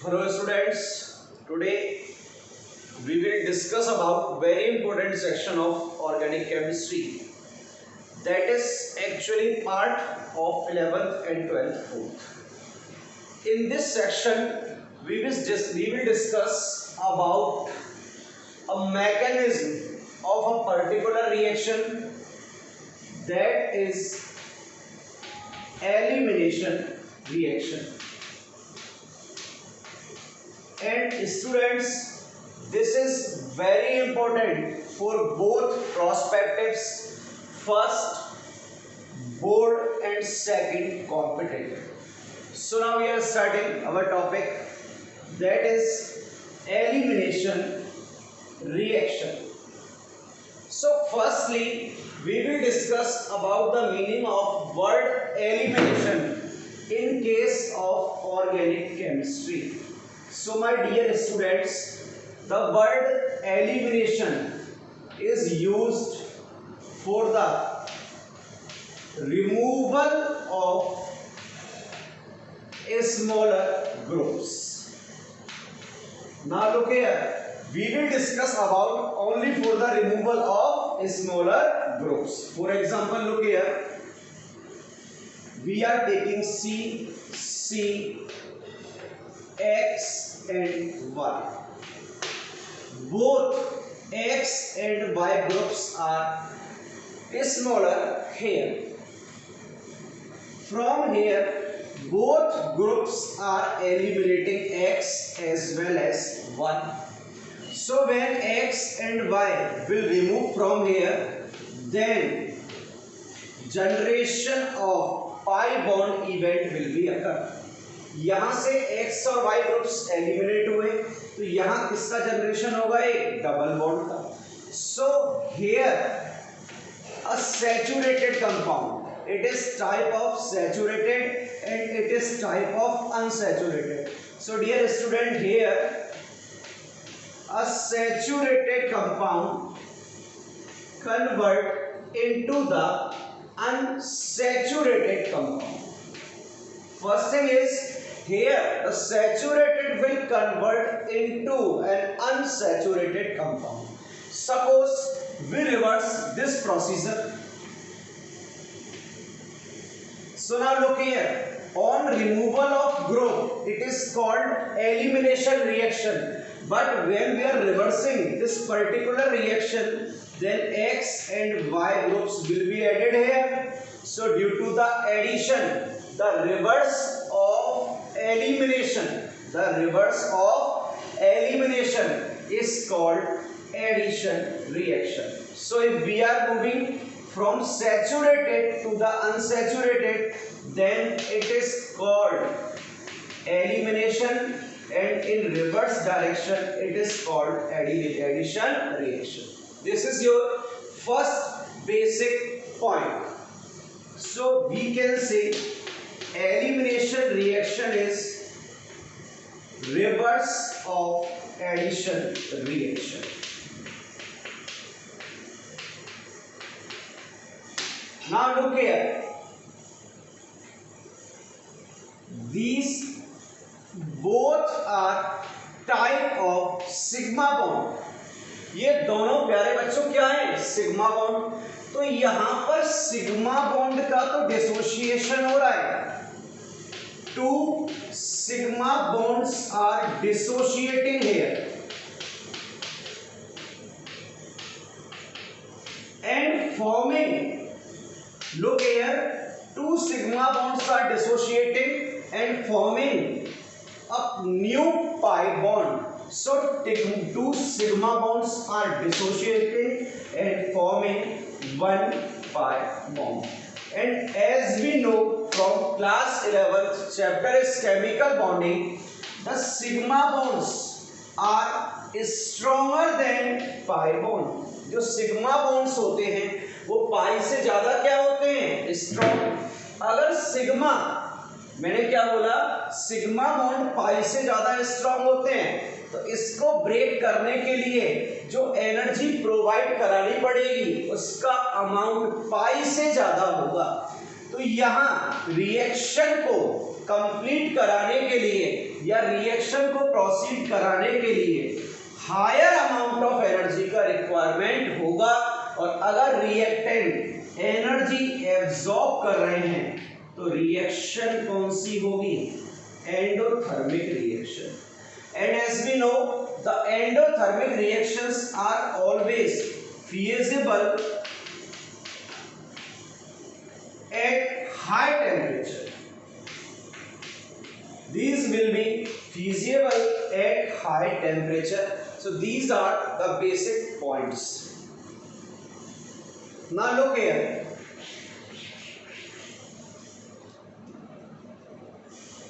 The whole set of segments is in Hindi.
Hello students, today we will discuss about very important section of organic chemistry, that is actually part of 11th and 12th both. In this section we will discuss about a mechanism of a particular reaction, that is elimination reaction. And students, this is very important for both prospectives, first board and second competitive. So now we are starting our topic, that is elimination reaction. So firstly we will discuss about the meaning of word elimination in case of organic chemistry. So my dear students, the word elimination is used for the removal of smaller groups. Now look here, we will discuss about only for the removal of smaller groups. For example, look here, we are taking C, X and Y. Both X and Y groups are smaller here. From here, both groups are eliminating X as well as Y. So when X and Y will remove from here, then generation of pi bond event will be occur. यहां से X और Y ग्रुप्स एलिमिनेट हुए, तो यहां किसका जनरेशन होगा? एक डबल बॉन्ड का. So here a saturated compound, it is type of saturated and it is type of unsaturated. So dear student, here a saturated compound convert into the unsaturated compound. First thing is, here the saturated will convert into an unsaturated compound. Suppose we reverse this procedure. So now look here, on removal of group it is called elimination reaction, but when we are reversing this particular reaction, then X and Y groups will be added here. So due to the addition, the reverse of elimination, is called addition reaction. So if we are moving from saturated to the unsaturated, then it is called elimination, and in reverse direction it is called addition reaction. This is your first basic point. So we can say elimination reaction is reverse of addition reaction. Now look here, these both are type of sigma bond. ये दोनों प्यारे बच्चों क्या है? Sigma bond. तो यहां पर सिग्मा बॉन्ड का तो डिसोसिएशन हो रहा है. Two sigma bonds are dissociating here and forming, look here, two sigma bonds are dissociating and forming a new pi bond. So two sigma bonds are dissociating and forming one pi bond. And as we know from class 11th chapter is chemical bonding, the sigma bonds are stronger than pi bond. जो सिग्मा बॉन्ड्स होते हैं वो पाई से ज्यादा क्या होते हैं? स्ट्रॉन्ग. अगर सिग्मा, मैंने क्या बोला, सिग्मा बॉन्ड पाई से ज्यादा स्ट्रॉन्ग होते हैं, तो इसको ब्रेक करने के लिए जो एनर्जी प्रोवाइड करानी पड़ेगी उसका अमाउंट पाई से ज्यादा होगा. तो यहाँ रिएक्शन को कंप्लीट कराने के लिए या रिएक्शन को प्रोसीड कराने के लिए हायर अमाउंट ऑफ एनर्जी का रिक्वायरमेंट होगा। और अगर रिएक्टेंट एनर्जी एब्जॉर्ब कर रहे हैं तो रिएक्शन कौन सी होगी? Endothermic reaction. And as we know the endothermic reactions are always feasible at high temperature. These will be feasible at high temperature. So these are the basic points. Now look here.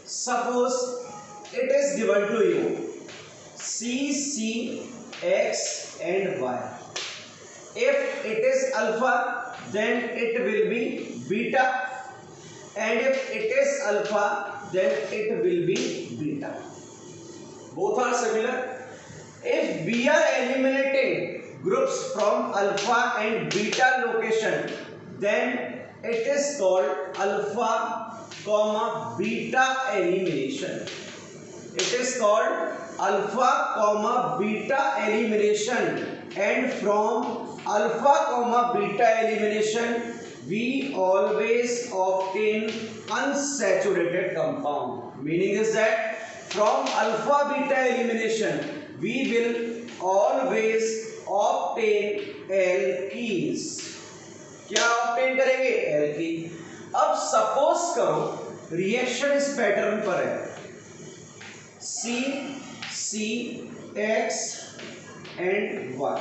Suppose it is given to you C, C, X and Y. If it is alpha, then it will be beta, and if it is alpha, then it will be beta. Both are similar. If we are eliminating groups from alpha and beta location, then it is called alpha comma beta elimination. It is called alpha comma beta elimination. And from alpha comma beta elimination we always obtain unsaturated compound. Meaning is that from alpha beta elimination we will always obtain alkenes. क्या obtain करेंगे? alkene. अब suppose करो रिएक्शन इस पैटर्न पर है C, C, X and Y।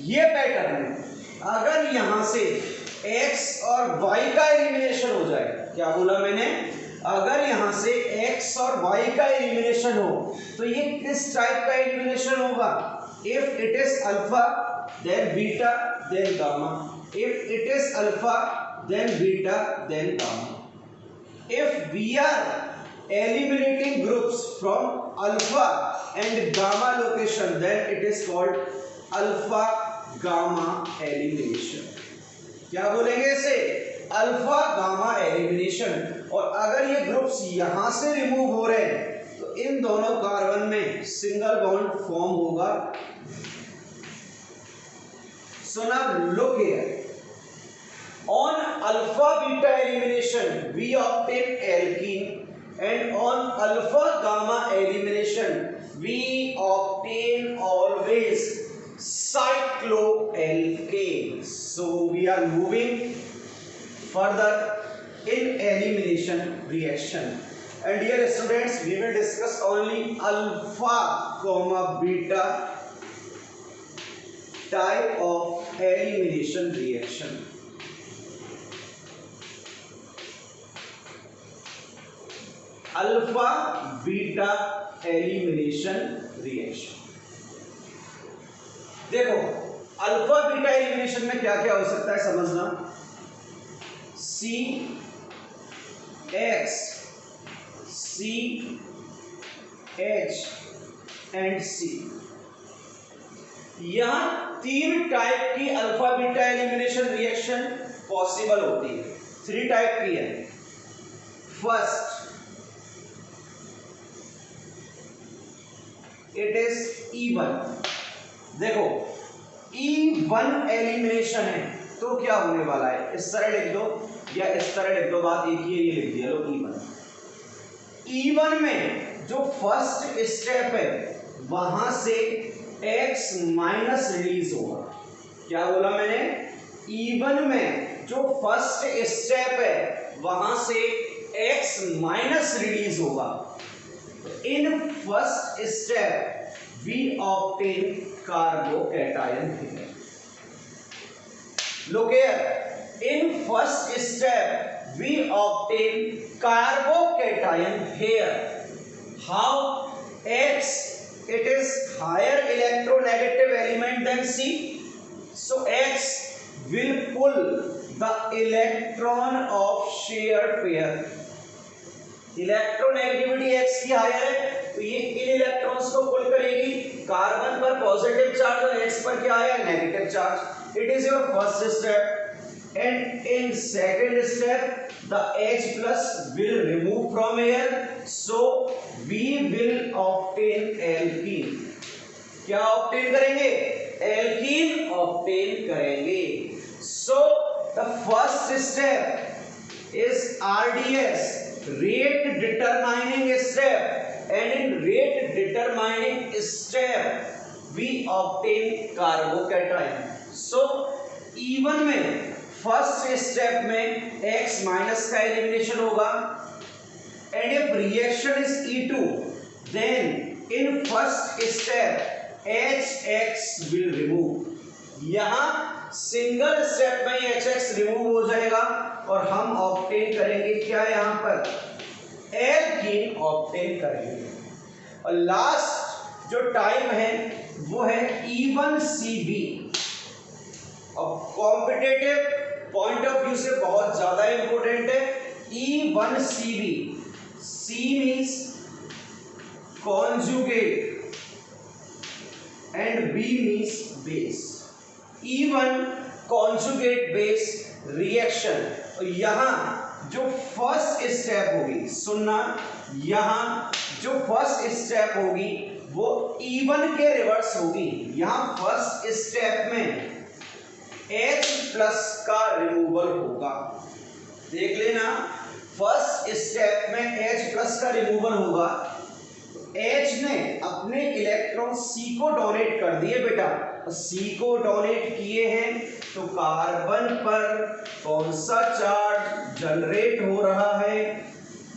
ये पैटर्न है। अगर यहां से X और Y का एलिमिनेशन हो जाए, क्या बोला मैंने? अगर यहां से X और Y का एलिमिनेशन हो तो ये किस टाइप का एलिमिनेशन होगा? If it is alpha then beta then gamma, if it is alpha then beta then gamma. If we are eliminating groups from alpha and gamma location, then it is called alpha gamma elimination. क्या बोलेंगे इसे? Alpha gamma elimination. और अगर ये ग्रुप्स यहां से रिमूव हो रहे हैं तो इन दोनों कार्बन में सिंगल बॉन्ड फॉर्म होगा। So now look here. On alpha beta elimination we obtain alkene, and on alpha gamma elimination we obtain always cycloalkane. So we are moving further in elimination reaction, and dear students we will discuss only alpha comma beta type of elimination reaction. Alpha beta elimination reaction. देखो अल्फा बीटा एलिमिनेशन में क्या क्या हो सकता है समझना। सी एक्स, सी एच एंड सी, यहां तीन टाइप की alpha beta elimination reaction possible होती है। 3 टाइप की है। First it is E1। देखो E1 एलिमिनेशन है तो क्या होने वाला है? इस तरह लिख दो या इस तरह लिख दो, बात एक ही है, ये लिख दिया लो E1। E1 में जो फर्स्ट स्टेप है वहां से X माइनस रिलीज होगा। क्या बोला मैंने? E1 में जो फर्स्ट स्टेप है वहां से X माइनस रिलीज होगा। In first step we obtain carbocation here. Look here, in first step we obtain carbocation here. How? X, it is higher electronegative element than C, so X will pull the electron of shared pair. Electronegativity X की हायर है तो ये इन इलेक्ट्रॉन्स को पुल करेगी। कार्बन पर पॉजिटिव चार्ज और X पर क्या है? Negative charge. It is your first step. and in second step the H plus will remove from here, so we will obtain alkene. क्या ऑब्टेन करेंगे? एल्कीन ऑब्टेन करेंगे. So the first step is RDS, rate determining step, and in rate determining step we obtain carbocation. So E1 में फर्स्ट स्टेप में X माइनस का एलिमिनेशन होगा, and if reaction is E2 then in first step HX will remove. यहाँ सिंगल स्टेप में HX रिमूव हो जाएगा और हम ऑब्टेन करेंगे क्या? यहाँ पर एल्कीन ऑब्टेन करेंगे. और लास्ट जो टाइम है वो है E1CB. अब कॉम्पिटेटिव पॉइंट ऑफ व्यू से बहुत ज्यादा इंपॉर्टेंट है. E1CB, C means conjugate and B means base. E1 conjugate base reaction. और यहाँ जो फर्स्ट स्टेप होगी, सुनना, यहाँ जो फर्स्ट स्टेप होगी वो E1 के रिवर्स होगी. यहाँ फर्स्ट स्टेप में H प्लस का रिमूवल होगा. देख लेना, फर्स्ट स्टेप में H प्लस का रिमूवल होगा. H ने अपने इलेक्ट्रॉन C को डोनेट कर दिए बेटा. C को डोनेट किए हैं तो कार्बन पर कौन सा चार्ज जनरेट हो रहा है?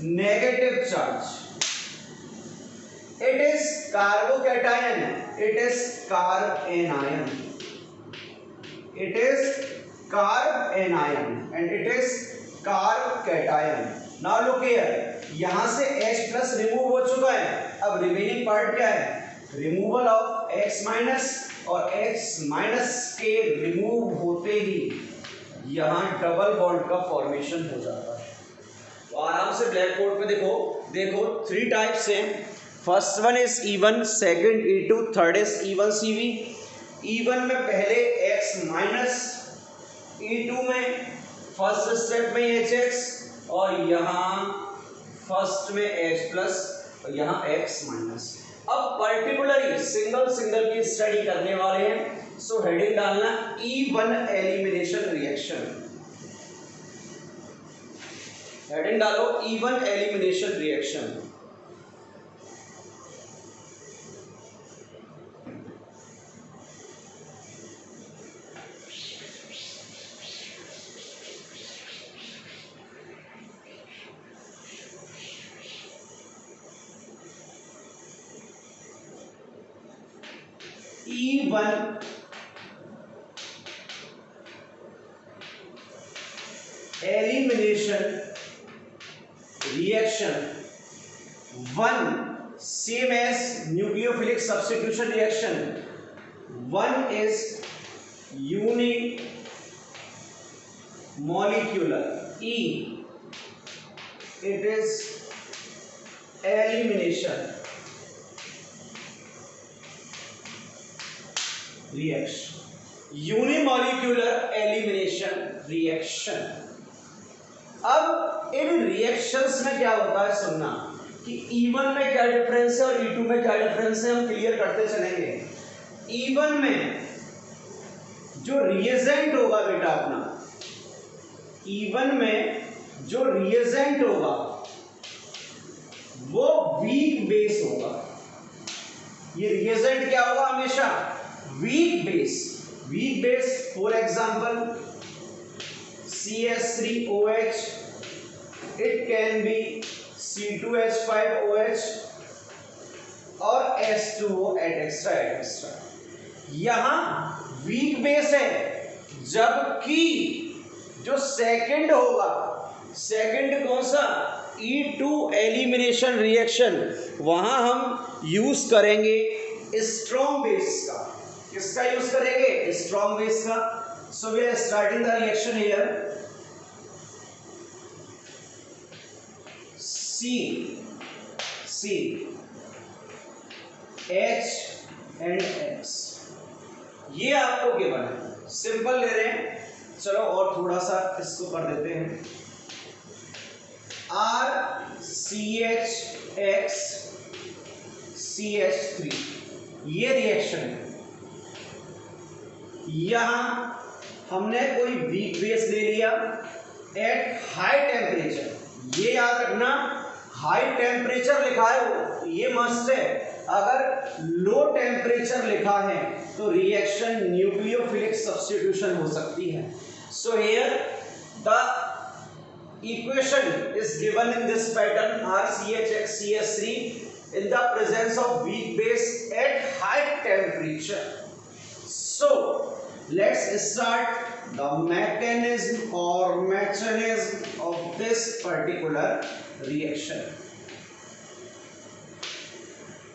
Negative charge. It is carbocation, it is carb anion, it is carb anion and it is carb cation. Now look here, यहां से H प्लस रिमूव हो चुका है. अब रिमेनिंग पार्ट क्या है? रिमूवल ऑफ X माइनस, और X माइनस के रिमूव होते ही यहां डबल बॉन्ड का फॉर्मेशन हो जाता है. तो आराम से ब्लैक बोर्ड पे देखो 3 टाइप्स हैं. First one is E1, second E2, third is E1CB. E1 में पहले X माइनस, E2 में फर्स्ट स्टेप में HX, और यहाँ फर्स्ट में H प्लस और यहाँ X माइनस. अब पर्टिकुलरली सिंगल की स्टडी करने वाले हैं. सो हेडिंग डालना E1 एलिमिनेशन रिएक्शन. हेडिंग डालो E1 elimination reaction. E1 elimination reaction. 1 same as nucleophilic substitution reaction. 1 is unimolecular. E, it is elimination reaction. Unimolecular elimination reaction. अब इन रिएक्शंस में क्या होता है, सुनना कि E1 में क्या डिफरेंस है और E2 में क्या डिफरेंस है, हम क्लियर करते चलेंगे. E1 में जो रिएजेंट होगा बेटा अपना, E1 में जो रिएजेंट होगा वो वीक बेस होगा. ये रिएजेंट क्या होगा? हमेशा weak base. For example CS3OH, it can be C2H5OH और H2O एक्स्ट्रा. यहां वीक बेस है, जबकि जो सेकंड होगा, सेकंड कौन सा? E2 एलिमिनेशन रिएक्शन, वहां हम यूज करेंगे स्ट्रॉन्ग बेस का. किसका यूज करेंगे? स्ट्रॉन्ग बेस का. So we are starting the reaction here. C H and X, ये आपको गिवन है. सिंपल ले रहे हैं. चलो और थोड़ा सा इसको कर देते हैं। RCH CH3 ये रिएक्शन है। यहां हमने कोई वीक बेस ले लिया एट हाई टेम्परेचर। ये याद रखना, हाई टेम्परेचर लिखा है वो, ये मस्ट है। अगर लो टेम्परेचर लिखा है तो रिएक्शन न्यूक्लियोफिलिक सब्स्टिट्यूशन हो सकती है। So here the equation is given in this pattern RCHX-CH3 in the presence of weak base at high temperature. So let's start the mechanism of this particular reaction.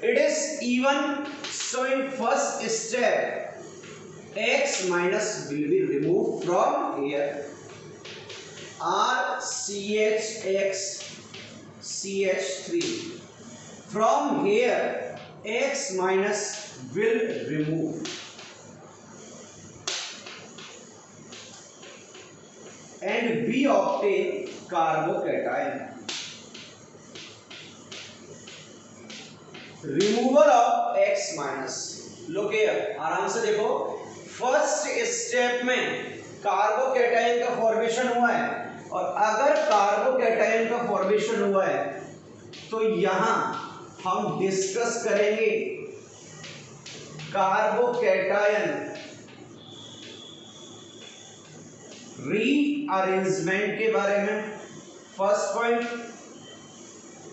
It is even, so in first step X minus will be removed from here. RCHX CH3 from here X minus will remove and we obtain carbocation. Removal of X minus, look here, आराम से देखो, फर्स्ट स्टेप में कार्बोकैटायन का फॉर्मेशन हुआ है, और अगर कार्बोकैटायन का फॉर्मेशन हुआ है तो यहां हम डिस्कस करेंगे कार्बोकैटायन रीअरेंजमेंट के बारे में। फर्स्ट पॉइंट,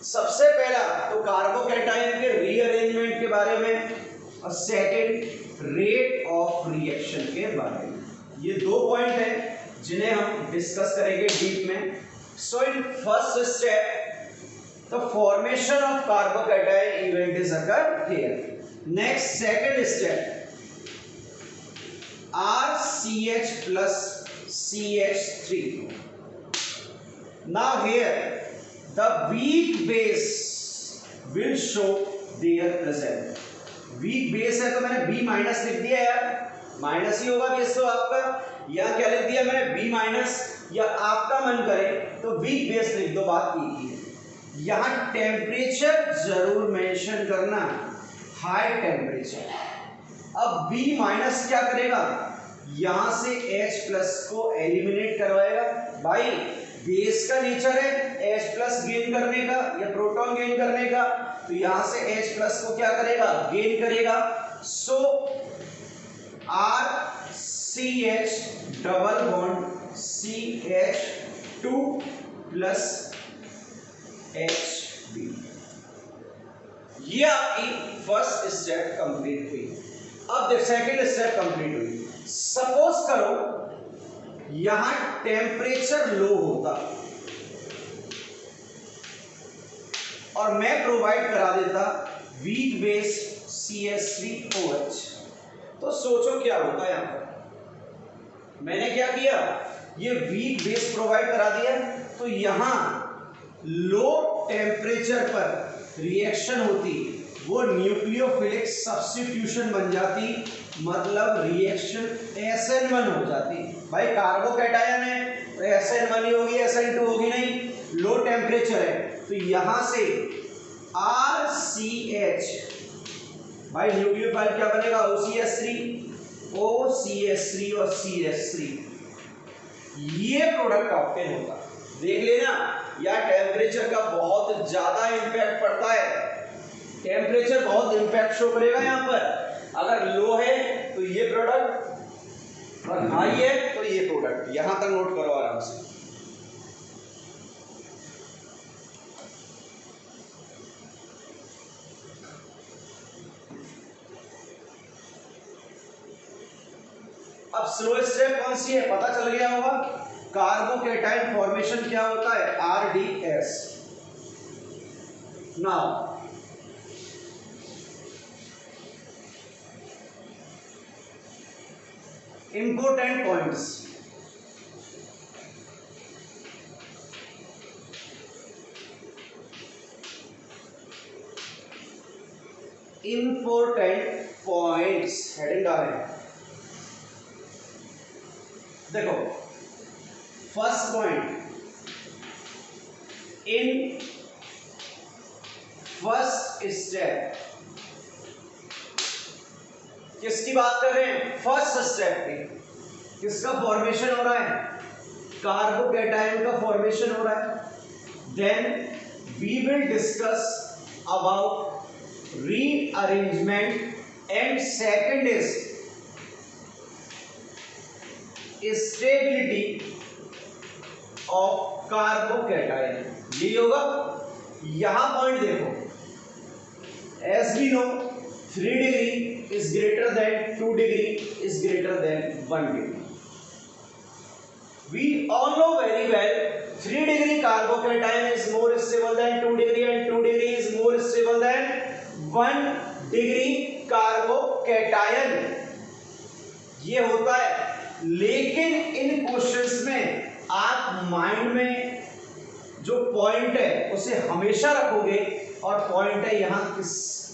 सबसे पहला तो कार्बोकैटायन के रीअरेंजमेंट के बारे में, और सेकंड रेट ऑफ रिएक्शन के बारे में। ये दो पॉइंट है जिन्हें हम डिस्कस करेंगे डीप में। So in first step the formation of carbocation event is occur here. Next second step RCH plus CH3. Now here the weak base will show their present. Weak base है तो मैंने B माइनस लिख दिया यार, माइनस ही होगा बेस तो आपका। यहाँ क्या लिख दिया मैंने B माइनस, या आपका मन करे तो वीक बेस लिख दो, बात की है। यहाँ टेम्परेचर जरूर मेंशन करना, हाई टेम्परेचर। अब B माइनस क्या करेगा, यहाँ से H प्लस को एलिमिनेट करवाएगा। भाई बेस का नेचर है H प्लस गेन करने का या प्रोटॉन गेन करने का, तो यहाँ से H प्लस को क्या करेगा, गेन करेगा। सो RCH double bond CH2 plus HB। ये आपकी फर्स्ट स्टेप कंप्लीट हुई। अब सेकंड स्टेप कंप्लीट हुई। सपोज करो यहां टेम्परेचर लो होता और मैं प्रोवाइड करा देता वीक बेस CH3OH, तो सोचो क्या होता है। यहां पर मैंने क्या किया, ये वीक बेस प्रोवाइड करा दिया, तो यहां लो टेम्परेचर पर रिएक्शन होती, वो न्यूक्लियोफिलिक सब्स्टिट्यूशन बन जाती, मतलब रिएक्शन SN1 हो जाती। भाई कार्बोकैटायन है तो SN1 ही होगी, SN2 होगी नहीं, लो टेम्परेचर है। तो यहां से RCH, भाई न्यूक्लियोफाइल क्या बनेगा, OCH3 और CH3, ये प्रोडक्ट ऑब्टेन होता। देख लेना, या टेम्परेचर का बहुत ज्यादा इंपैक्ट पड़ता है, टेम्परेचर बहुत इंपैक्ट शो करेगा यहाँ पर। अगर लो है तो ये प्रोडक्ट, और हाई है तो ये प्रोडक्ट। यहां तक नोट करो आराम से। अब स्लो स्टेप कौन सी है पता चल गया होगा। कार्बोकैटायन फॉर्मेशन क्या होता है, RDS। Now important points, heading डालें। देखो फर्स्ट पॉइंट, इन फर्स्ट स्टेप, किसकी बात कर रहे हैं? फर्स्ट स्टेप की। किसका फॉर्मेशन हो रहा है? कार्बोकैटायन का फॉर्मेशन हो रहा है। Then we will discuss about rearrangement and second is stability of carbocation. ये होगा। यहां पॉइंट देखो, as we know 3 degree is greater than 2 degree is greater than 1 degree. We all know very well 3 degree carbocation is more stable than 2 degree and 2 degree is more stable than 1 degree carbocation। ये होता है। लेकिन इन क्वेश्चंस में आप माइंड में जो पॉइंट है उसे हमेशा रखोगे, और पॉइंट है यहाँ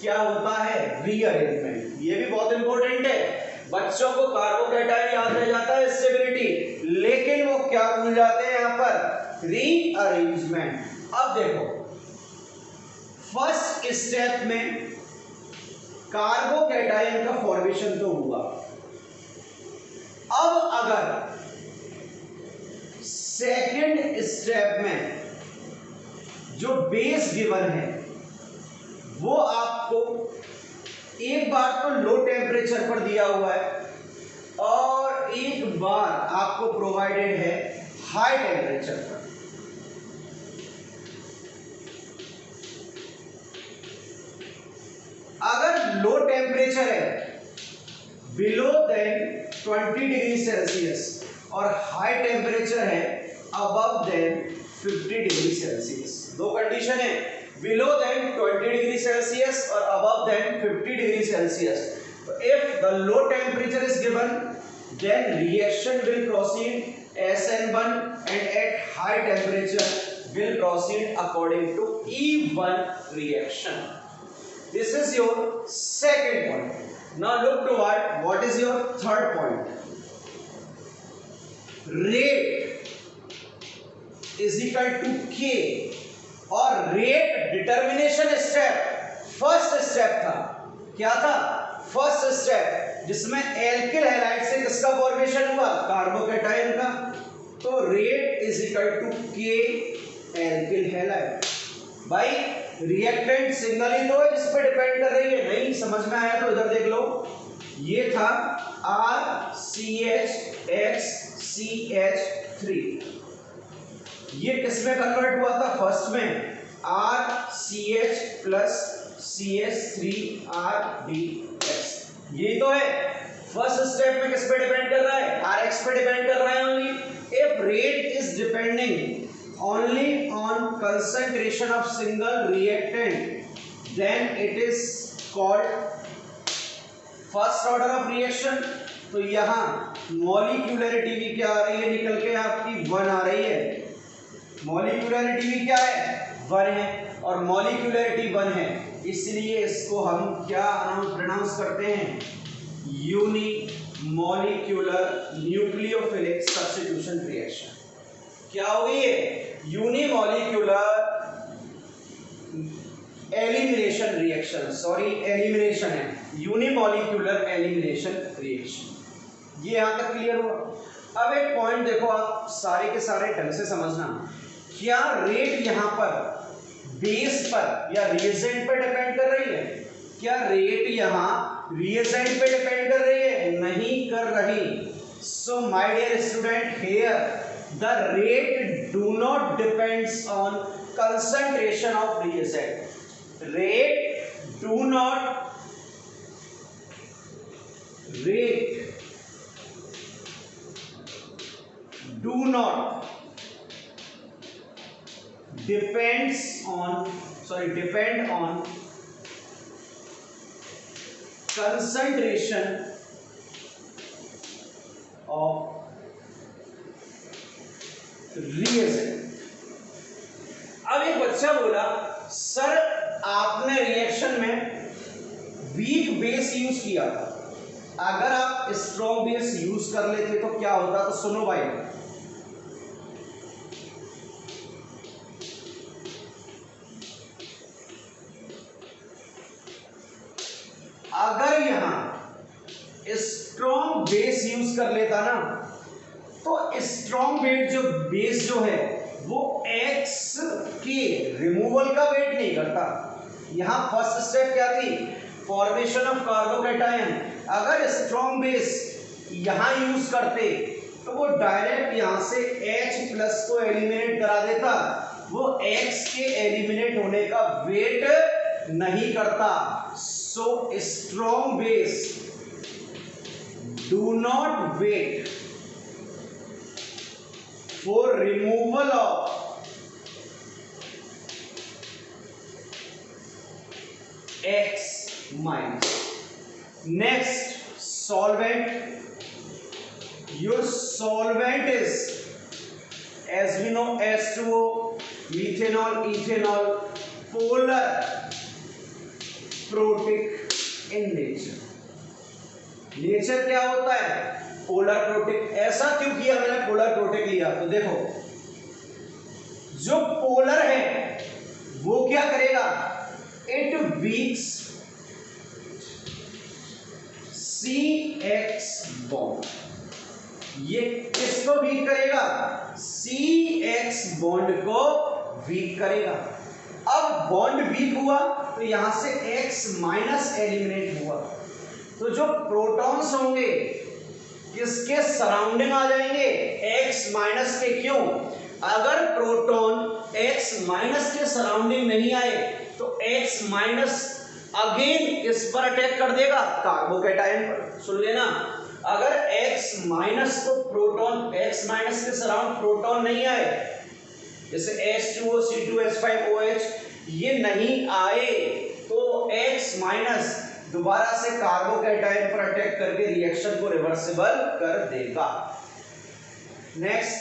क्या होता है? रीअरेंजमेंट। ये भी बहुत इंपॉर्टेंट है। बच्चों को कार्बोकैटायन याद रह जाता है स्टेबिलिटी, लेकिन वो क्या भूल जाते हैं यहाँ पर? रीअरेंजमेंट। अब देखो, फर्स्ट स्टेप में कार्बोकैटायन का फॉर्मेशन तो हुआ। अब अगर सेकेंड स्टेप में जो बेस गिवन है वो आपको एक बार तो लो टेम्परेचर पर दिया हुआ है और एक बार आपको प्रोवाइडेड है हाई टेम्परेचर पर। अगर लो टेम्परेचर है बिलो देन 20 डिग्री सेल्सियस और हाई टेम्परेचर है अबव देन 50 डिग्री सेल्सियस, दो कंडीशन है, बिलो देन 20 डिग्री सेल्सियस और above than 50 degree Celsius. If the low temperature is given, then reaction will proceed SN1 and at high temperature will proceed according to E1 reaction. This is your second point. Now look toward what is your third point. Rate is equal to K और rate determination step first step था। क्या था? फर्स्ट स्टेप, जिसमें एल्किल हैलाइड से किसका फॉर्मेशन हुआ? कार्बोकैटायन का। तो रेट इज इक्वल टू के एल्किल हैलाइड। भाई रिएक्टेंट सिंगल ही तो है जिस पे डिपेंड कर रही है। नहीं समझ में आया तो इधर देख लो, ये था RCHX CH3, ये किस में कन्वर्ट हुआ था? फर्स्ट में RCH प्लस CH3RDX। ये तो है। फर्स्ट स्टेप में किस पे डिपेंड कर रहा है? RX पे डिपेंड कर रहा है only. If rate is depending only on concentration of single reactant then it is called first order of reaction. तो यहाँ मॉलिक्यूलरिटी भी क्या आ रही है निकल के? आपकी 1 आ रही है। मॉलिक्यूलरिटी भी क्या है? 1 है, और मॉलिक्यूलरिटी 1 है, इसलिए इसको हम क्या प्रोनाउंस करते हैं? Unimolecular nucleophilic substitution reaction. क्या हो गई है? Unimolecular elimination reaction, sorry elimination है, यूनिमॉलिक्यूलर एलिमिनेशन रिएक्शन। ये यहां तक क्लियर हुआ। अब एक पॉइंट देखो, आप सारे के सारे ढंग से समझना। क्या रेट यहां पर बेस पर या रिएजेंट पर डिपेंड कर रही है? क्या रेट यहाँ रिएजेंट पे डिपेंड कर रही है? नहीं कर रही। So my dear student, here the rate do not depends on concentration of reagent. Rate do not depend on concentration of reagent। अब एक बच्चा बोला, सर आपने रिएक्शन में वीक बेस यूज किया था, अगर आप स्ट्रॉन्ग बेस यूज कर लेते तो क्या होता? तो सुनो भाई, बेस यूज कर लेता ना, तो स्ट्रॉन्ग वेट जो बेस जो है वो एक्स के रिमूवल का वेट नहीं करता। यहां फर्स्ट स्टेप क्या थी, फॉर्मेशन ऑफ कार्बोकैटायन। अगर स्ट्रॉन्ग बेस यहां यूज करते तो वो डायरेक्ट यहां से H प्लस को एलिमिनेट करा देता, वो X के एलिमिनेट होने का वेट नहीं करता। So strong base do not wait for removal of X minus. Next, solvent. Your solvent is, as we know, H2O, methanol, ethanol, polar protic in nature. Nature क्या होता है, पोलर प्रोटिक। ऐसा क्यों किया मैंने पोलर प्रोटिक लिया, तो देखो जो पोलर है वो क्या करेगा, इट वीक्स CX बॉन्ड। ये किसको वीक करेगा, CX बॉन्ड को वीक करेगा। अब बॉन्ड वीक हुआ तो यहां से X माइनस एलिमिनेट हुआ, तो जो प्रोटॉन्स होंगे किसके सराउंडिंग आ जाएंगे, X माइनस के। क्यों, अगर प्रोटॉन X माइनस के सराउंडिंग नहीं आए तो X माइनस अगेन इस पर अटैक कर देगा, कार्बोकैटायन पर। सुन लेना, अगर X माइनस तो प्रोटॉन X माइनस के सराउंड प्रोटॉन नहीं आए, जैसे H2O, C2H5OH ये नहीं आए, तो X माइनस दोबारा से कार्बोकैटायन पर अटैक करके रिएक्शन को रिवर्सिबल कर देगा। Next,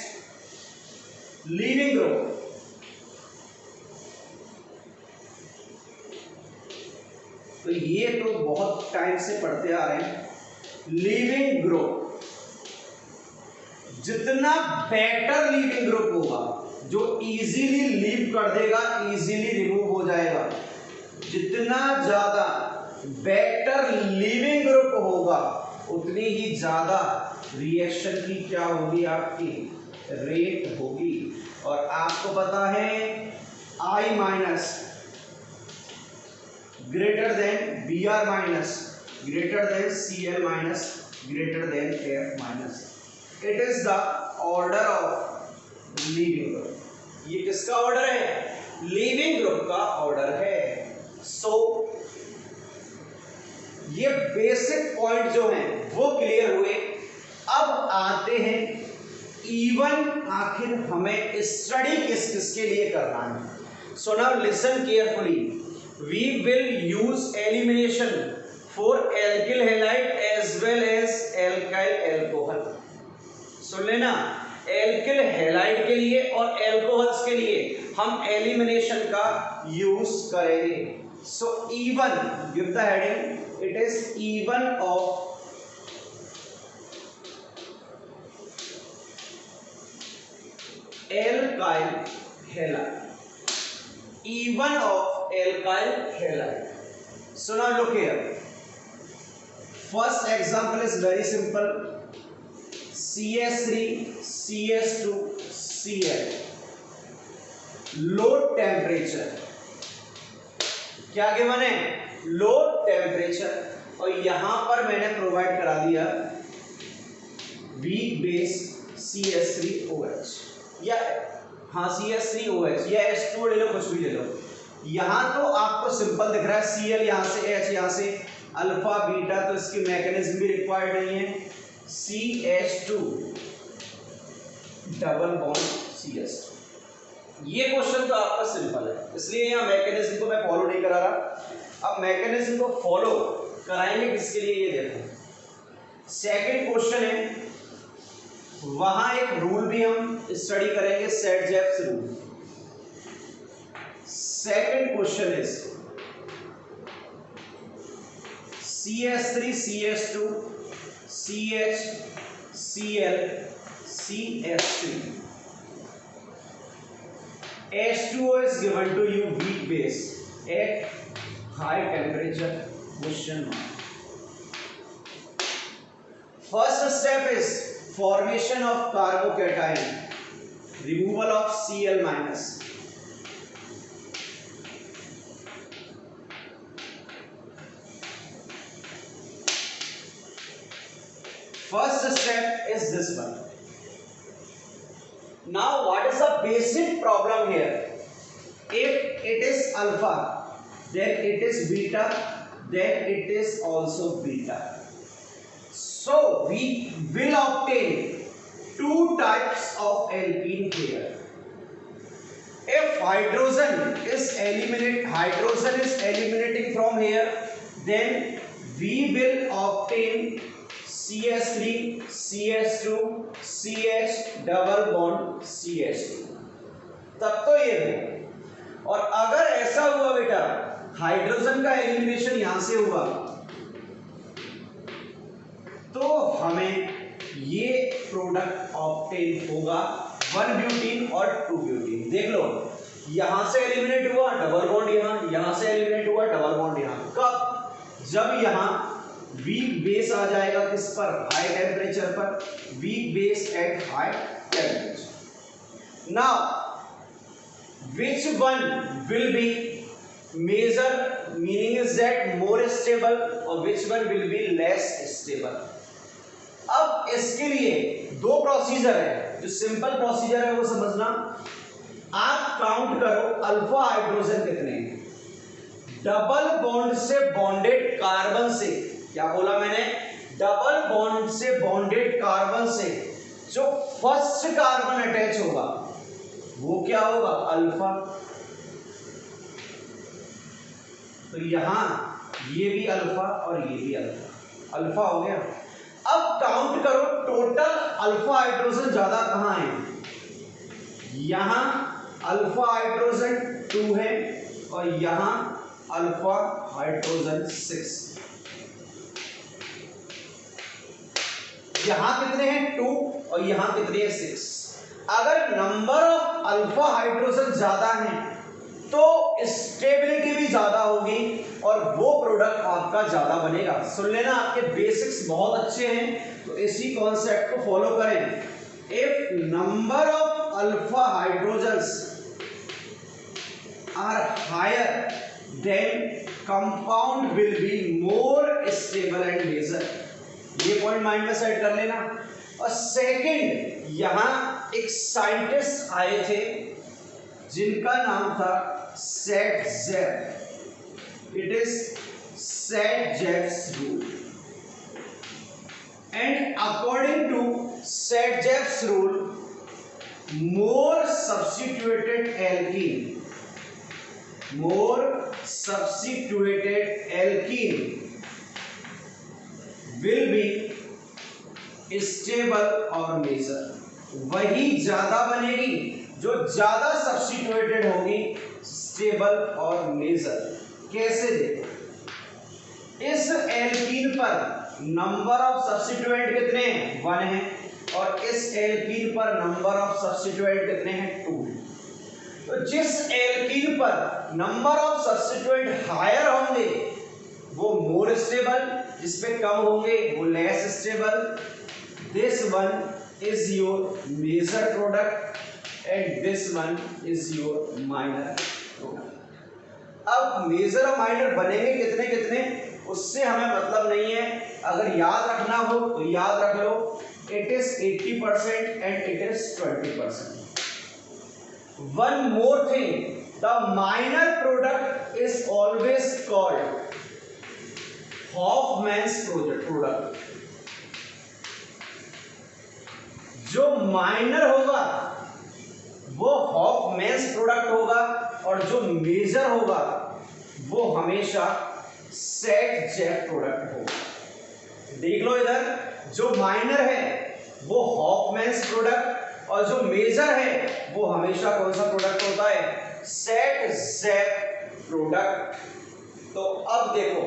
leaving group. तो ये तो बहुत टाइम से पढ़ते आ रहे हैं। लीविंग ग्रुप, जितना बेटर लीविंग ग्रुप होगा, जो इजीली लीव कर देगा, इजीली रिमूव हो जाएगा, जितना ज्यादा बेटर लीविंग ग्रुप होगा उतनी ही ज्यादा रिएक्शन की क्या होगी, आपकी रेट होगी। और आपको पता है I minus greater than Br minus greater than Cl minus greater than F minus. It is the order of leaving group. ये किसका ऑर्डर है, लीविंग ग्रुप का ऑर्डर है। सो ये बेसिक पॉइंट जो हैं वो क्लियर हुए। अब आते हैं इवन आखिर हमें स्टडी किस किस के लिए करना है। So now listen carefully, we will use elimination for alkyl halide as well as alkyl alcohol. सुन लेना, एल्किल हैलाइड के लिए और एल्कोहल्स के लिए हम एलिमिनेशन का यूज करेंगे। सो even, give the heading, it is even of alkyl halide, even of alkyl halide. So now look here, first example is very simple, CH3 CH2 Cl, low temperature, क्या गिवन है, लो टेम्परेचर, और यहां पर मैंने प्रोवाइड करा दिया वीक बेस CH3OH, या हाँ CH3OH या H2O ले लो, कुछ भी ले लो। यहां तो आपको सिंपल दिख रहा है Cl, यहां से H, यहां से अल्फा बीटा, तो इसकी मैकेनिज्म भी रिक्वायर्ड नहीं है। CH2 डबल बॉन्ड CH2, ये क्वेश्चन तो आपका सिंपल है, इसलिए यहाँ मैकेनिज्म को मैं फॉलो नहीं करा रहा। अब मैकेनिज्म को फॉलो कराएंगे किसके लिए, ये देखो। सेकंड क्वेश्चन है, वहां एक रूल भी हम स्टडी करेंगे, Saytzeff's rule. Second question is CH3 CH2 CH Cl CH3, H2O is given to you weak base at high temperature, question mark। First step is formation of carbocation, removal of Cl minus. First step is this one. Now what is the basic problem here? If it is alpha, then it is beta, then it is also beta. So we will obtain two types of alkene here. If hydrogen is eliminating from here, then we will obtain CH3, CH2, CH double bond CH2. तब तो ये है। और अगर ऐसा हुआ बेटा, हाइड्रोजन का एलिमिनेशन यहां से हुआ, तो हमें ये प्रोडक्ट ऑब्टेन होगा 1 ब्यूटीन और 2 ब्यूटीन। देख लो, यहां से एलिमिनेट हुआ डबल बॉन्ड यहां से एलिमिनेट हुआ डबल बॉन्ड यहां। कब? जब यहां वीक बेस आ जाएगा किस पर? हाई टेम्परेचर पर। Weak base at high temperature. Now which one will be major, meaning is that more stable, or which one will be less stable? अब इसके लिए दो प्रोसीजर है। जो सिंपल प्रोसीजर है वो समझना। आप काउंट करो अल्फा हाइड्रोजन कितने हैं। डबल बॉन्ड से बॉन्डेड कार्बन से, क्या बोला मैंने? डबल बॉन्ड से बॉन्डेड कार्बन से जो फर्स्ट कार्बन अटैच होगा वो क्या होगा? अल्फा। तो यहां ये भी अल्फा और ये भी अल्फा, अल्फा हो गया। अब काउंट करो टोटल अल्फा हाइड्रोजन ज्यादा कहां है? यहां अल्फा हाइड्रोजन 2 है और यहां अल्फा हाइड्रोजन 6। यहां कितने हैं? 2 और यहां कितने हैं? 6। अगर नंबर ऑफ अल्फा हाइड्रोजन ज्यादा है तो स्टेबिलिटी भी ज्यादा होगी और वो प्रोडक्ट आपका ज्यादा बनेगा। सुन लेना, आपके बेसिक्स बहुत अच्छे हैं तो इसी कॉन्सेप्ट को फॉलो करें। If number of alpha hydrogens are higher then compound will be more stable and major. ये पॉइंट माइंड में सेट कर लेना। और सेकंड, यहां एक साइंटिस्ट आए थे जिनका नाम था Saytzeff. It is Saytzeff's rule and according to Saytzeff's rule more substituted alkene will be stable और मेजर। वही ज्यादा बनेगी जो ज्यादा सब्स्टिट्यूटेड होगी, स्टेबल और मेजर। कैसे? देखो, इस एल्कीन पर नंबर ऑफ सब्स्टिट्यूएंट कितने हैं? 1 है और इस एल्कीन पर नंबर ऑफ सब्स्टिट्यूएंट कितने हैं? 2 है। तो जिस एल्कीन पर नंबर ऑफ सब्स्टिट्यूएंट हायर होंगे वो मोर स्टेबल, जिस पे कम होंगे वो less stable. This one is your major product and this one is your minor product। अब मेजर और माइनर बनेंगे कितने कितने उससे हमें मतलब नहीं है। अगर याद रखना हो तो याद रख लो, it is 80% and it is 20%। One more thing, the minor product is always called Hofmann's product। जो माइनर होगा वो हॉफमैन्स प्रोडक्ट होगा और जो मेजर होगा वो हमेशा सेट-जेफ प्रोडक्ट होगा। देख लो इधर, जो माइनर है वो हॉफमैन्स प्रोडक्ट और जो मेजर है वो हमेशा कौन सा प्रोडक्ट होता है? Set-Jeff product. तो अब देखो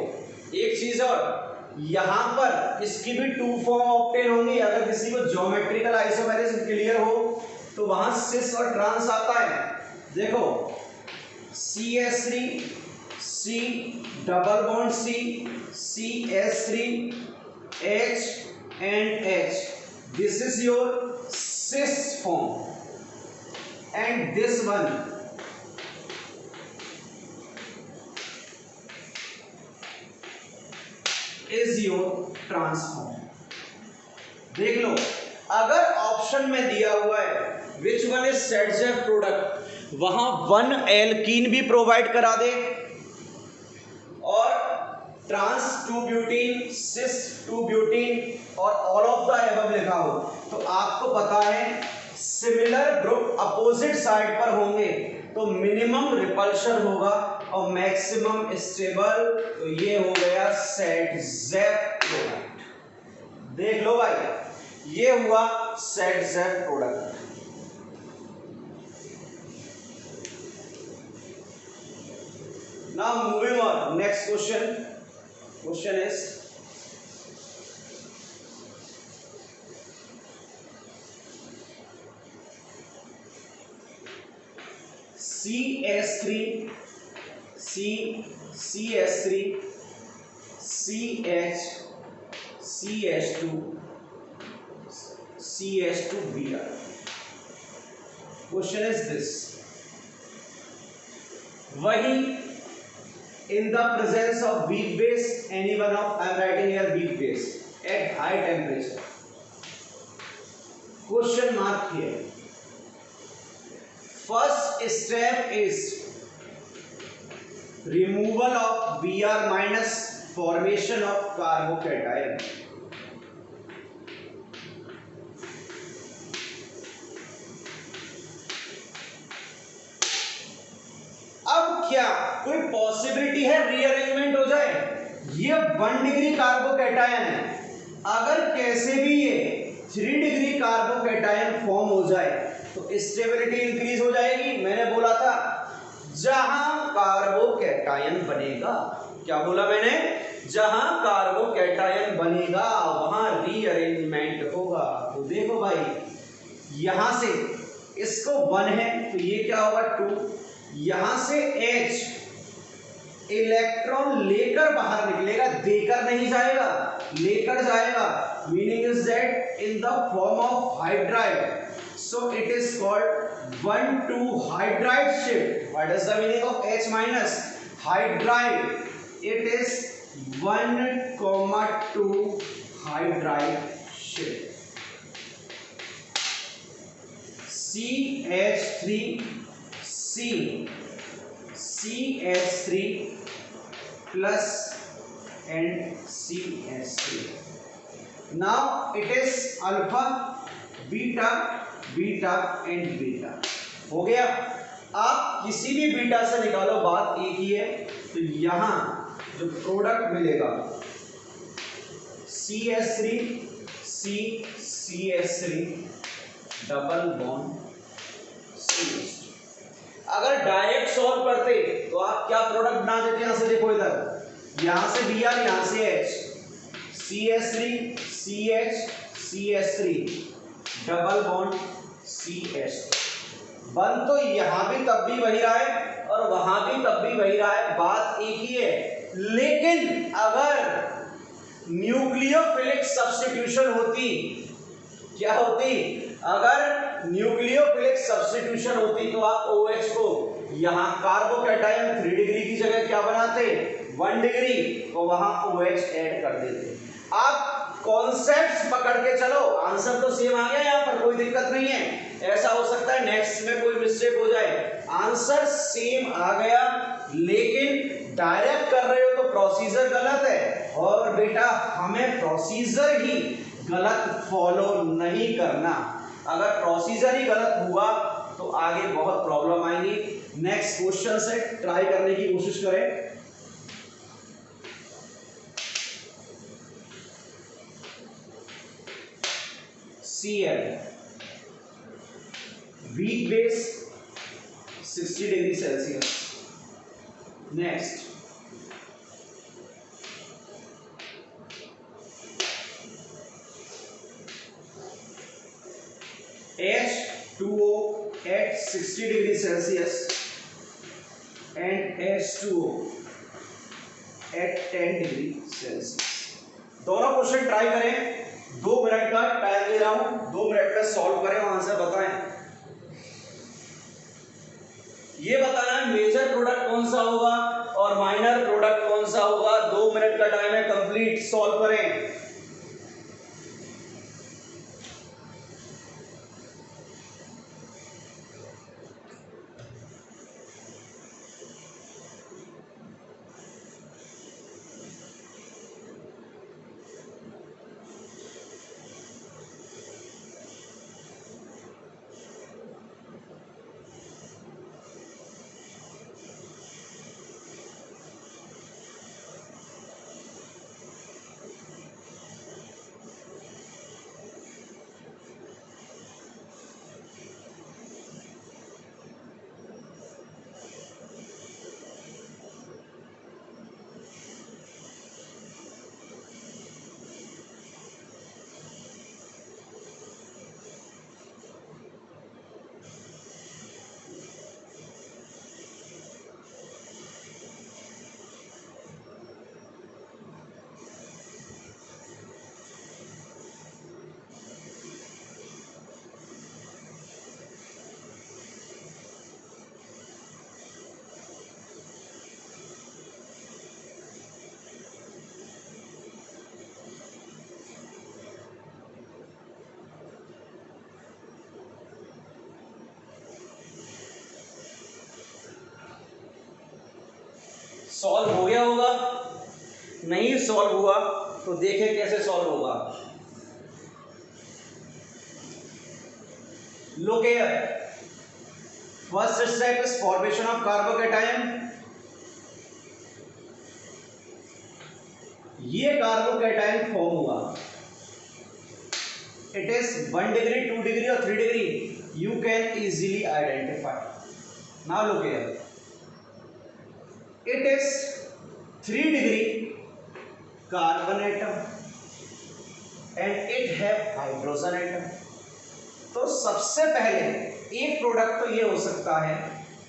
एक चीज और, यहां पर इसकी भी 2 फॉर्म ऑब्टेन होंगी। अगर किसी को ज्योमेट्रिकल आइसोमेरिज्म क्लियर हो तो वहां सिस और ट्रांस आता है। देखो CH3 C double bond C CH3 H and H. This is your cis form, and this one is your trans form. देख लो, अगर ऑप्शन में दिया हुआ है which one is set product, वहां 1 एल्कीन भी प्रोवाइड करा दे और ट्रांस 2 ब्यूटीन, सिस 2 ब्यूटीन और ऑल ऑफ द एबव लिखा हो, तो आपको पता है सिमिलर ग्रुप अपोजिट साइड पर होंगे तो मिनिमम रिपल्शन होगा और मैक्सिमम स्टेबल, तो ये हो गया सेट ज़ेड प्रोडक्ट। देख लो भाई, ये हुआ set Z product. Now moving on, next question. Question is CS3, CS3, CH, CH2, CH2Br. Question is this. वही in the presence of weak base, any one of, I am writing here weak base at high temperature. Question mark here. First step is removal of Br minus, formation of carbocation. अब क्या कोई पॉसिबिलिटी है रीअरेंजमेंट हो जाए? ये 1 डिग्री कार्बोकैटायन है, अगर कैसे भी ये 3 डिग्री कार्बोकैटायन फॉर्म हो जाए तो स्टेबिलिटी इंक्रीज हो जाएगी। मैंने बोला था जहां कार्बोकैटायन बनेगा, क्या बोला मैंने? जहां कार्बोकैटायन बनेगा वहां रीअरेंजमेंट होगा। तो देखो भाई, यहां से इसको 1 है तो ये क्या होगा 2, यहां से H इलेक्ट्रॉन लेकर बाहर निकलेगा, देकर नहीं जाएगा, लेकर जाएगा, meaning is that in the form of hydride, so it is called 1,2 hydride shift. What is the meaning of H minus? Hydride, it is 1,2 hydride shift. CH3 CH3 plus and CH3. Now it is alpha, beta, beta and beta. हो गया। आप किसी भी बीटा से निकालो, बात एक ही है। तो यहां जो प्रोडक्ट मिलेगा CH3 CH3 double bond CH3। अगर डायरेक्ट सॉल्व करते तो आप क्या प्रोडक्ट बना देते? यहां से देखो, इधर यहां से Br, यहां से H, CH3 CH CH3 double bond CH। बन तो यहां भी तब भी वही रहा है और वहां भी तब भी वही रहा है, बात एक ही है। लेकिन अगर न्यूक्लियोफिलिक सब्स्टिट्यूशन होती, क्या होती? अगर न्यूक्लियोफिलिक सब्स्टिट्यूशन होती तो आप OH को यहां कार्बोकैटायन 3 डिग्री की जगह क्या बनाते? 1 डिग्री, तो वहां OH ऐड कर देते। आप कॉन्सेप्ट्स पकड़ के चलो, आंसर तो सेम आ गया, यहां पर कोई दिक्कत नहीं है। ऐसा हो सकता है नेक्स्ट में कोई मिस्टेक हो जाए, आंसर सेम आ गया, लेकिन डायरेक्ट कर रहे हो तो प्रोसीजर गलत है। और बेटा हमें प्रोसीजर ही गलत फॉलो नहीं करना, अगर प्रोसीजर ही गलत हुआ तो आगे बहुत प्रॉब्लम आएंगी। नेक्स्ट क्वेश्चन से ट्राई करने की कोशिश करें। Cl weak base 60 degree Celsius. Next H2O at 60 degree Celsius and H2O at 10 degree Celsius। दोनों क्वेश्चन ट्राई करें। 2 मिनट का टाइम दे रहा हूं, 2 मिनट में सॉल्व करें, वहां से बताएं। ये बताना है मेजर प्रोडक्ट कौन सा होगा और माइनर प्रोडक्ट कौन सा होगा। 2 मिनट का टाइम है, कंप्लीट सॉल्व करें। सॉल्व हो गया होगा, नहीं सॉल्व हुआ तो देखें कैसे सॉल्व होगा। Look here, first step is formation of carbocation. ये कार्बोकैटायन फॉर्म हुआ, इट इज 1 डिग्री 2 डिग्री और 3 degree, you can easily identify. Now look here, it is 3 degree carbon atom and it have hydrogen atom। तो सबसे पहले एक प्रोडक्ट तो ये हो सकता है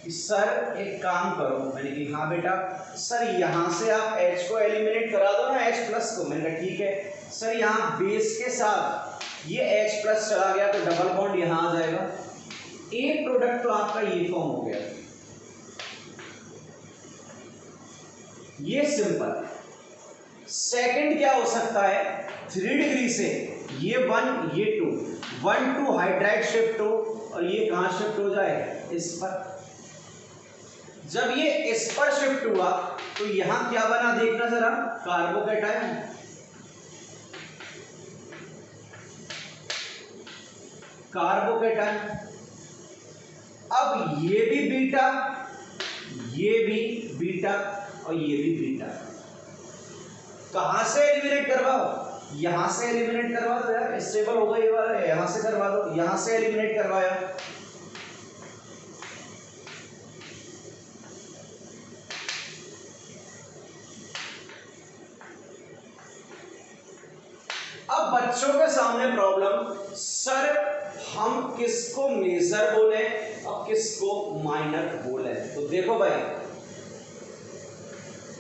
कि सर एक काम करो, मैंने कि हाँ बेटा सर यहां से आप H को एलिमिनेट करा दो ना, H प्लस को। मैंने कहा ठीक है सर, यहाँ बेस के साथ ये H प्लस चला गया तो डबल बॉन्ड यहां आ जाएगा। एक प्रोडक्ट तो आपका ये फॉर्म हो गया, ये सिंपल। सेकंड क्या हो सकता है, 3 डिग्री से ये 1 ये 2, 1 2 हाइड्राइड शिफ्ट हो और ये कहां शिफ्ट हो जाए, इस पर। जब ये इस पर शिफ्ट हुआ तो यहां क्या बना देखना जरा, कार्बोकैटायन। कार्बोकैटायन। अब ये भी बीटा, ये भी बीटा और ये भी बीटा। कहां से एलिमिनेट करवाओ, यहां से एलिमिनेट करवा दो यार, स्टेबल होगा ये वाला, यहां से करवा दो, यहां से एलिमिनेट करवाया। अब बच्चों के सामने प्रॉब्लम, सर हम किसको मेजर बोले और किसको माइनर बोले। तो देखो भाई,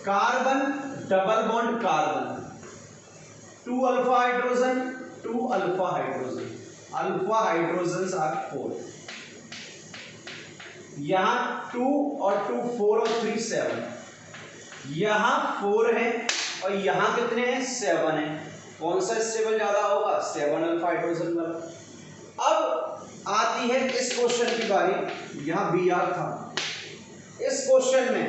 carbon double bond carbon, 2 alpha hydrogen 2 alpha hydrogen, alpha hydrogen are 4। यहां 2 और 2 4 और 3 7, यहां 4 है और यहां कितने हैं, 7 है। कौन सा स्टेबल ज्यादा होगा, 7 अल्फा हाइड्रोजन वाला। अब आती है इस क्वेश्चन की बारी, यहां बी आर था। इस क्वेश्चन में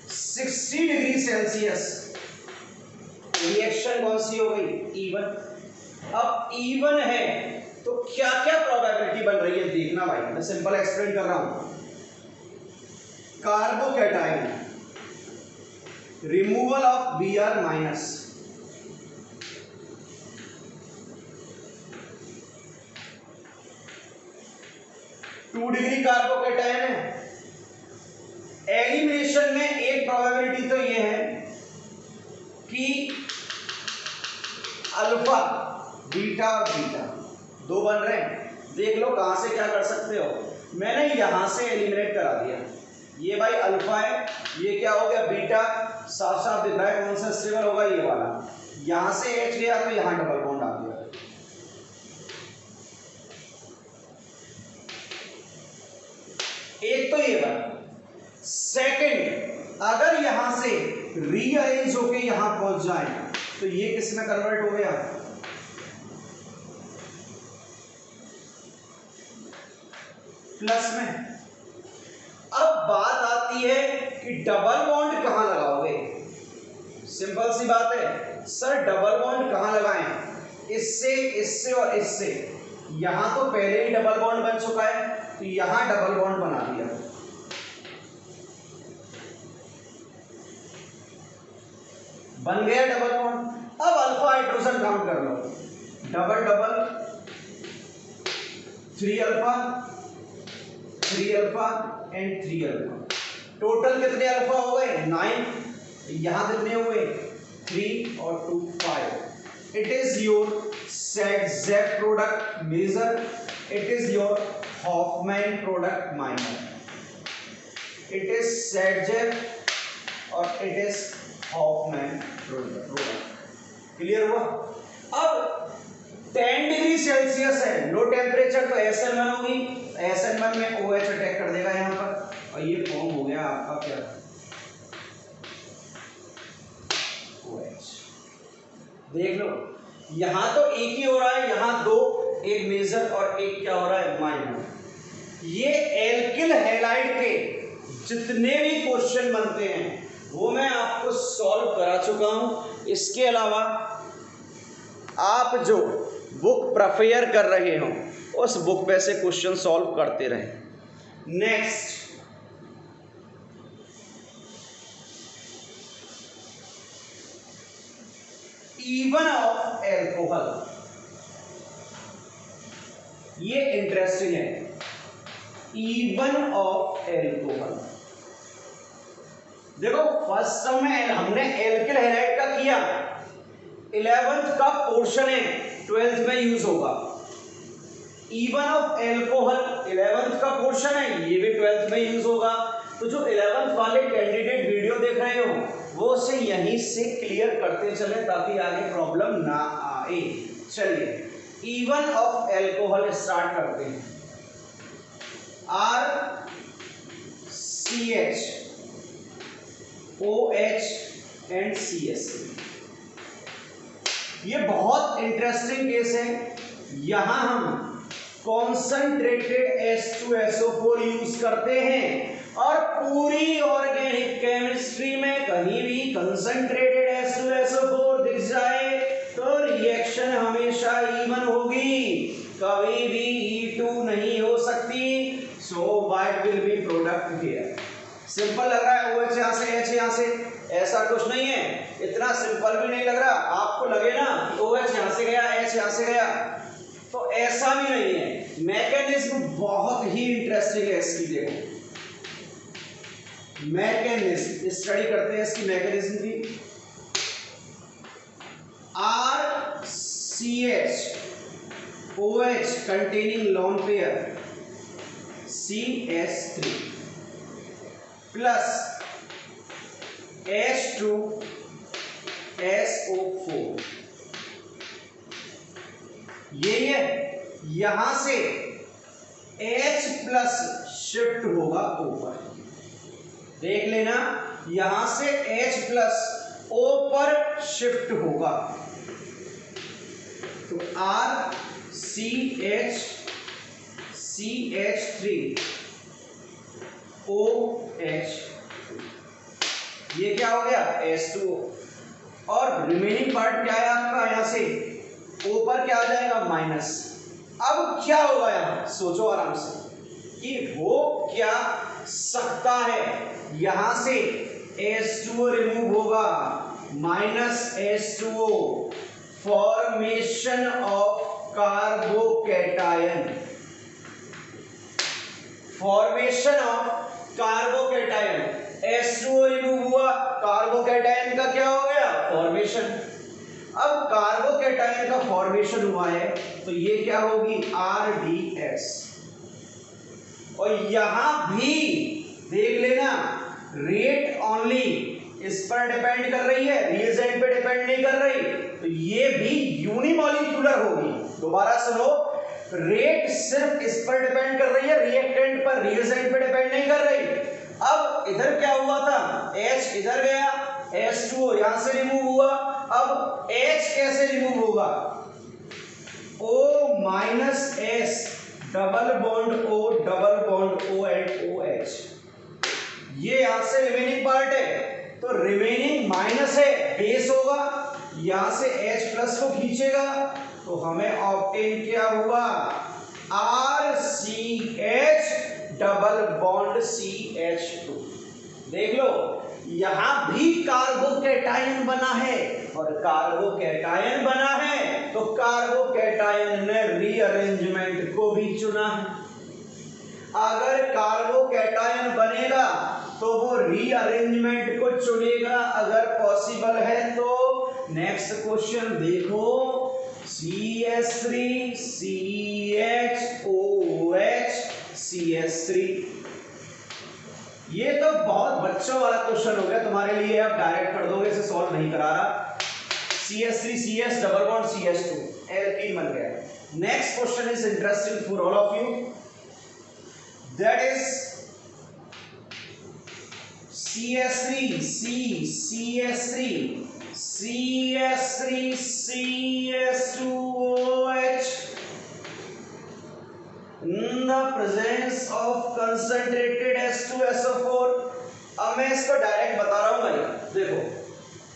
60 डिग्री सेल्सियस रिएक्शन कौन सी हो गई, इवन। अब इवन है तो क्या क्या प्रोबेबिलिटी बन रही है देखना भाई, मैं सिंपल एक्सप्लेन कर रहा हूं। Carbocation, removal of Br minus, two degree carbocation है। एलिमिनेशन में एक प्रोबेबिलिटी तो ये है कि अल्फा बीटा और बीटा 2 बन रहे हैं। देख लो कहां से क्या कर सकते हो, मैंने यहां से एलिमिनेट करा दिया। ये भाई अल्फा है, ये क्या हो गया बीटा, साफ साफ दिख रहा है कौन सा स्टेबल होगा, ये वाला। यहां से H गया तो यहां डबल बॉन्ड आ गया। सेकंड, अगर यहां से रीअरेंज होके यहां पहुंच जाए तो ये किस में कन्वर्ट हो गया, प्लस में। अब बात आती है कि डबल बॉन्ड कहां लगाओगे। सिंपल सी बात है सर, डबल बॉन्ड कहां लगाएं, इससे, इससे और इससे। यहां तो पहले ही डबल बॉन्ड बन चुका है तो यहां डबल बॉन्ड बना दिया। बन गया डबल बॉन्ड। अब अल्फा हाइड्रोजन काउंट कर लो, double double, 3 alpha, 3 alpha and 3 alpha. Total कितने अल्फा हो गए, 9। यहां कितने हुए, 3 और 2 5। It is your Saytzeff product major, it is your Hofmann product minor. It is Saytzeff और it is Hofmann product. Clear हुआ। अब 10 डिग्री सेल्सियस है, लो टेम्परेचर, तो SN1 होगी, SN1 में OH अटैक कर देगा यहां पर और ये फॉर्म हो गया आपका क्या, OH। देख लो यहां तो एक ही हो रहा है, यहां 2, एक मेजर और एक क्या हो रहा है, माइनर। ये एल्किल हैलाइड के जितने भी क्वेश्चन बनते हैं वो मैं आपको सॉल्व करा चुका हूं। इसके अलावा आप जो बुक प्रिपेयर कर रहे हो उस बुक पे से क्वेश्चन सॉल्व करते रहें। नेक्स्ट, इवन ऑफ एल्कोहल, ये इंटरेस्टिंग है। इवन ऑफ एल्कोहल, देखो फर्स्ट टर्म में हमने एल्किल हैलाइड का किया, 11th का पोर्शन है, 12th में यूज होगा। इवन ऑफ एल्कोहल 11th का पोर्शन है, ये भी 12th में यूज होगा। तो जो 11th वाले कैंडिडेट वीडियो देख रहे हो वो उसे यहीं से क्लियर करते चले ताकि आगे प्रॉब्लम ना आए। चलिए इवन ऑफ एल्कोहल स्टार्ट करते हैं। RCH, OH and CH3। ये बहुत इंटरेस्टिंग केस है। यहां हम कॉन्संट्रेटेड H2SO4 यूज करते हैं और पूरी ऑर्गेनिक केमिस्ट्री में कहीं भी कंसंट्रेटेड H2SO4 दिख जाए तो रिएक्शन हमेशा इवन होगी, कभी भी E2 नहीं हो सकती। So what will be product here. Simple लग रहा है, OH यहां से, H यहां से, ऐसा कुछ नहीं है, इतना सिंपल भी नहीं लग रहा। आपको लगे ना OH यहां से गया, H यहां से गया, तो ऐसा भी नहीं है। मैकेनिज्म बहुत ही इंटरेस्टिंग है इसकी। देखो मैकेनिज्म स्टडी करते हैं इसकी मैकेनिज्म की। RCH OH containing lone pair CH3 plus H2SO4, यही है। यहां से H प्लस शिफ्ट होगा ऊपर, देख लेना, यहां से H प्लस O पर शिफ्ट होगा। तो RCH CH3 OH, ये क्या हो गया, H2O। और रिमेनिंग पार्ट क्या है आपका, यहां से O पर क्या आ जाएगा, माइनस। अब क्या होगा यहां, सोचो आराम से कि हो क्या सकता है। यहां से H2O रिमूव होगा, minus H2O, formation of carbocation, formation of carbocation. H2O remove हुआ, कार्बोकैटायन का क्या हो गया, फॉर्मेशन। अब कार्बोकैटायन का फॉर्मेशन हुआ है तो ये क्या होगी, RDS। और यहां भी देख लेना, रेट ओनली इस पर डिपेंड कर रही है, रिएजेंट पे डिपेंड नहीं कर रही। तो ये भी यूनिमॉलिक्यूलर होगी। दोबारा सुनो, रेट सिर्फ इस पर डिपेंड कर रही है, रिएक्टेंट पर, रिएजेंट पे डिपेंड नहीं कर रही। अब इधर क्या हुआ था, H इधर गया, H2O यहां से रिमूव हुआ। अब H कैसे रिमूव होगा, O minus S double bond O and OH, ये यहां से रिमेनिंग पार्ट है, तो रिमेनिंग माइनस है, बेस होगा, यहां से H प्लस को खींचेगा तो हमें ऑब्टेन क्या हुआ, RCH डबल बॉन्ड CH2। देख लो यहां भी कार्बोकैटायन बना है, और कार्बोकैटायन बना है तो कार्बोकैटायन ने रीअरेंजमेंट को भी चुना है। अगर कार्बोकैटायन बनेगा तो वो रीअरेंजमेंट को चुनेगा अगर पॉसिबल है तो। नेक्स्ट क्वेश्चन देखो, CH3 CHOH CH3, ये तो बहुत बच्चों वाला क्वेश्चन हो गया तुम्हारे लिए, आप डायरेक्ट कर दोगे, इसे सॉल्व नहीं करा रहा। CH3 CH double bond CH2 alkene बन गया। Next question is interesting for all of you, that is CH3 CH3 CH2OH in the presence of concentrated H2SO4। अब मैं इसको डायरेक्ट बता रहा हूं भाई, देखो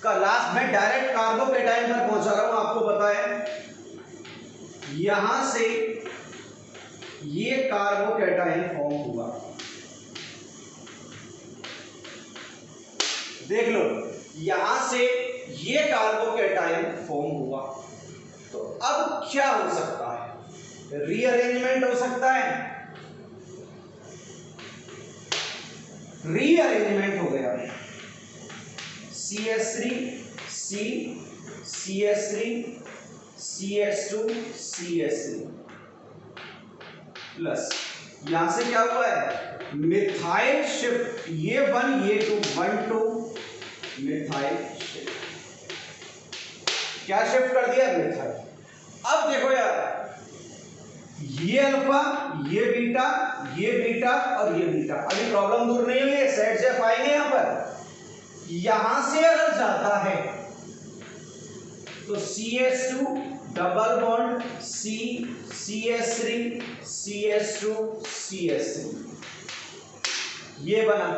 का लास्ट में डायरेक्ट कार्बोकैटायन पर पहुंचा रहा हूं, आपको पता है यहां से ये कार्बोकैटायन फॉर्म हुआ, देख लो यहां से ये कार्बोकैटायन फॉर्म हुआ, तो अब क्या हो सकता है, रीअरेंजमेंट हो सकता है, रीअरेंजमेंट हो गया, CH3 C CH3 CH2 CH3 plus यहां से क्या हुआ है, मिथाइल शिफ्ट, ये 1 ये 2 1 2 मिथाइल शिफ्ट, क्या शिफ्ट कर दिया, मिथाइल। अब देखो यार, ये अल्फा ये बीटा और ये बीटा, अभी प्रॉब्लम दूर नहीं हुई है, सेट जेफ आएंगे यहां पर, यहां से अगर जाता है तो CH2 double bond C CH3 CH2 CH3 ये बना,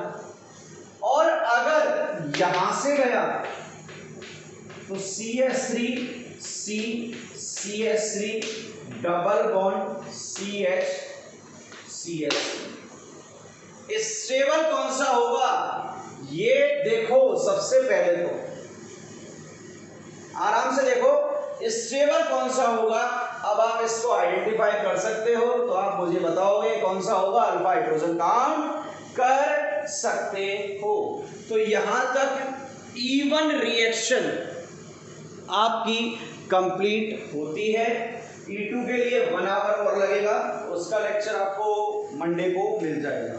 और अगर यहां से गया तो CH3 C CH3 double bond CH CH3, stable कौन सा होगा, ये देखो सबसे पहले तो आराम से देखो स्टेबल कौन सा होगा। अब आप इसको आइडेंटिफाई कर सकते हो, तो आप मुझे बताओगे कौन सा होगा, अल्फा हाइड्रोजन काउंट कर सकते हो। तो यहां तक इवन रिएक्शन आपकी कंप्लीट होती है। E2 के लिए 1 आवर और लगेगा, उसका लेक्चर आपको मंडे को मिल जाएगा।